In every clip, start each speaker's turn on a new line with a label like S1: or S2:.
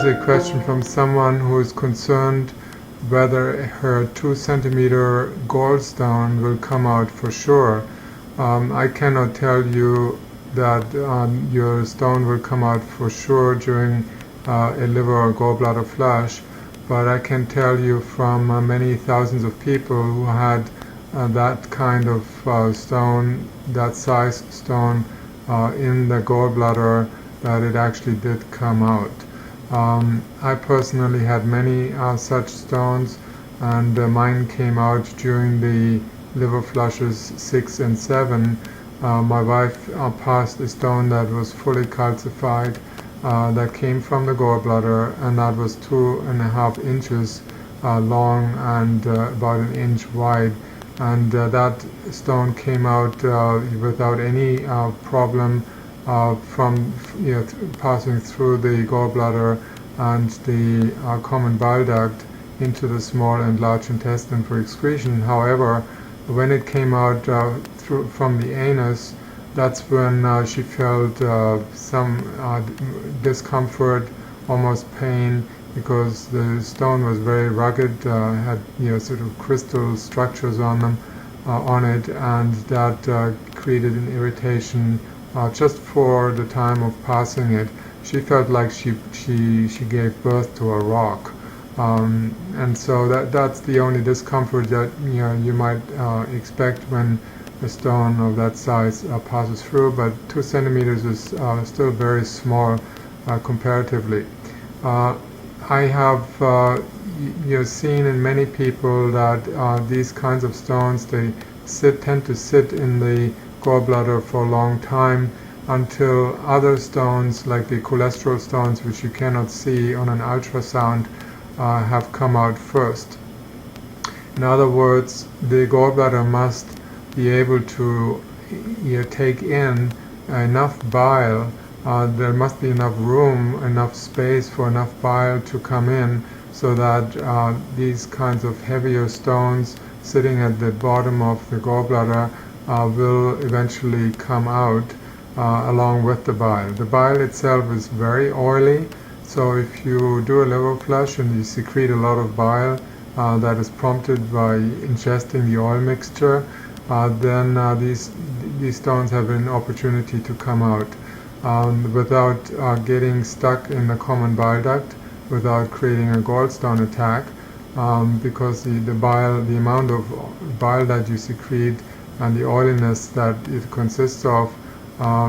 S1: a question from someone who is concerned whether her 2 centimeter gallstone will come out for sure. I cannot tell you that your stone will come out for sure during a liver or gallbladder flush, but I can tell you from many thousands of people who had that kind of stone, that size stone in the gallbladder, that it actually did come out. I personally had many such stones, and mine came out during the liver flushes 6 and 7. My wife passed a stone that was fully calcified that came from the gallbladder, and that was 2.5 inches long and about an inch wide, and that stone came out without any problem from passing through the gallbladder and the common bile duct into the small and large intestine for excretion. However, when it came out from the anus, that's when she felt some discomfort, almost pain, because the stone was very rugged, had sort of crystal structures on it, and that created an irritation just for the time of passing it. She felt like she gave birth to a rock, and so that's the only discomfort that you might expect when a stone of that size passes through. But 2 centimeters is still very small comparatively. I have seen in many people that these kinds of stones, they tend to sit in the gallbladder for a long time until other stones, like the cholesterol stones, which you cannot see on an ultrasound, have come out first. In other words, the gallbladder must be able to take in enough bile. There must be enough room, enough space for enough bile to come in, so that these kinds of heavier stones sitting at the bottom of the gallbladder will eventually come out along with the bile. The bile itself is very oily, so if you do a liver flush and you secrete a lot of bile that is prompted by ingesting the oil mixture, then these stones have an opportunity to come out without getting stuck in the common bile duct, without creating a gallstone attack, because the amount of bile that you secrete and the oiliness that it consists of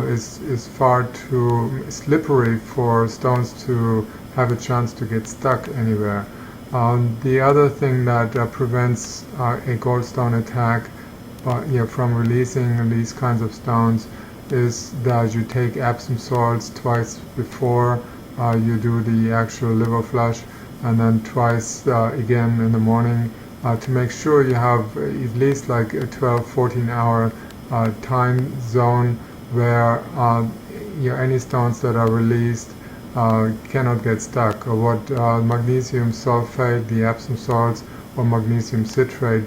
S1: is far too slippery for stones to have a chance to get stuck anywhere. The other thing that prevents a gallstone attack from releasing these kinds of stones is that you take Epsom salts twice before you do the actual liver flush, and then twice again in the morning, to make sure you have at least like a 12-14 hour time zone where any stones that are released cannot get stuck. Or what magnesium sulfate, the Epsom salts, or magnesium citrate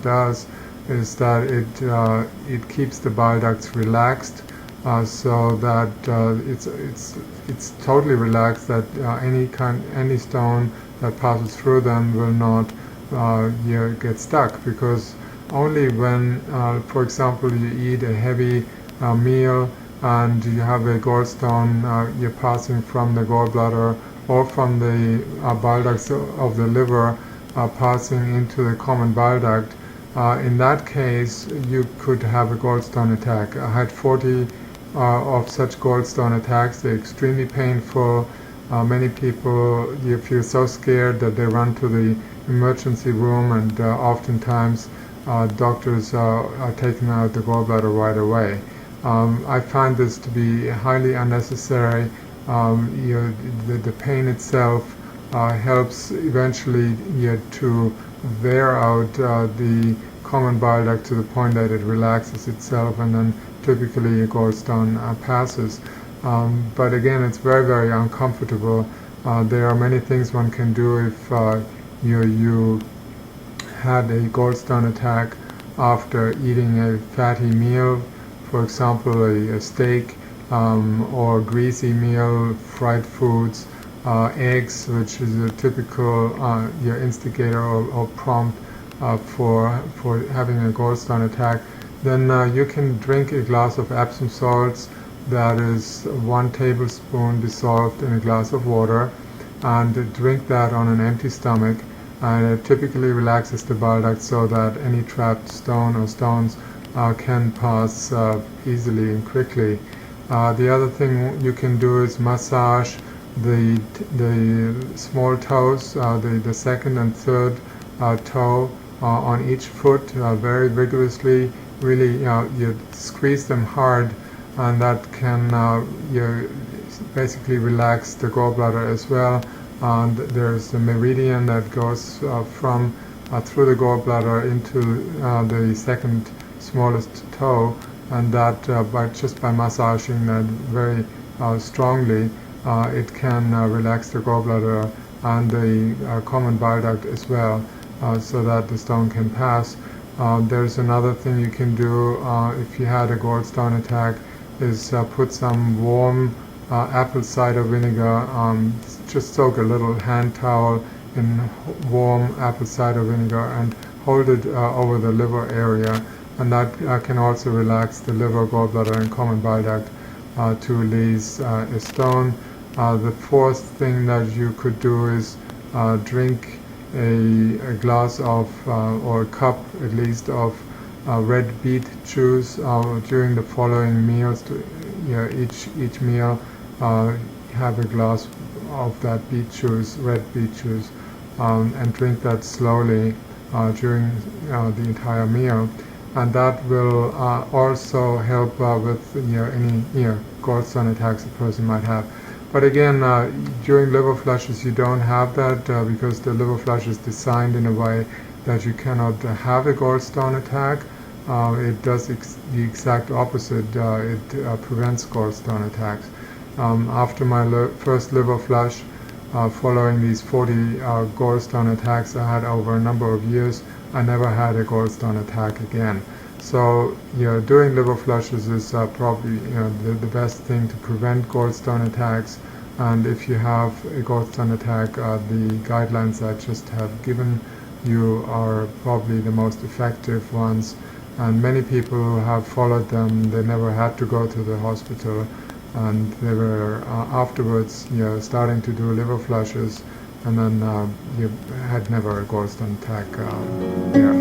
S1: does is that it keeps the bile ducts relaxed, so that it's totally relaxed, that any stone that passes through them will not get stuck, because only when, for example, you eat a heavy meal and you have a gallstone you're passing from the gallbladder or from the bile ducts of the liver passing into the common bile duct, in that case you could have a gallstone attack. I had 40 of such gallstone attacks. They're extremely painful. Many people, you feel so scared that they run to the emergency room, and oftentimes doctors are taking out the gallbladder right away. I find this to be highly unnecessary. The pain itself helps eventually to wear out the common bile duct to the point that it relaxes itself, and then typically a gallstone passes. But again, it's very, very uncomfortable. There are many things one can do if you had a gallstone attack after eating a fatty meal, for example a steak or greasy meal, fried foods. eggs, which is a typical your instigator or prompt for having a gallstone attack, then you can drink a glass of Epsom salts that is 1 tablespoon dissolved in a glass of water, and drink that on an empty stomach, and it typically relaxes the bile duct so that any trapped stone or stones can pass easily and quickly. The other thing you can do is massage the small toes, the second and third toe on each foot very vigorously. Really, you squeeze them hard, and that can you basically relax the gallbladder as well. And there's a meridian that goes from through the gallbladder into the second smallest toe, and that by massaging that very strongly, it can relax the gallbladder and the common bile duct as well, so that the stone can pass. There's another thing you can do if you had a gallstone attack, is put some warm apple cider vinegar. Just soak a little hand towel in warm apple cider vinegar and hold it over the liver area, and that can also relax the liver, gallbladder, and common bile duct to release a stone. The fourth thing that you could do is drink a glass of or a cup at least of red beet juice during the following meals. Each meal have a glass of that beet juice, red beet juice, and drink that slowly during the entire meal, and that will also help with any gallstone attacks a person might have. But again, during liver flushes you don't have that because the liver flush is designed in a way that you cannot have a gallstone attack. It does the exact opposite. It prevents gallstone attacks. After my first liver flush, following these 40 gallstone attacks I had over a number of years, I never had a gallstone attack again. So doing liver flushes is probably the best thing to prevent gallstone attacks. And if you have a gallstone attack, the guidelines I just have given you are probably the most effective ones. And many people who have followed them, they never had to go to the hospital, and they were afterwards starting to do liver flushes, and then you had never a gallstone attack.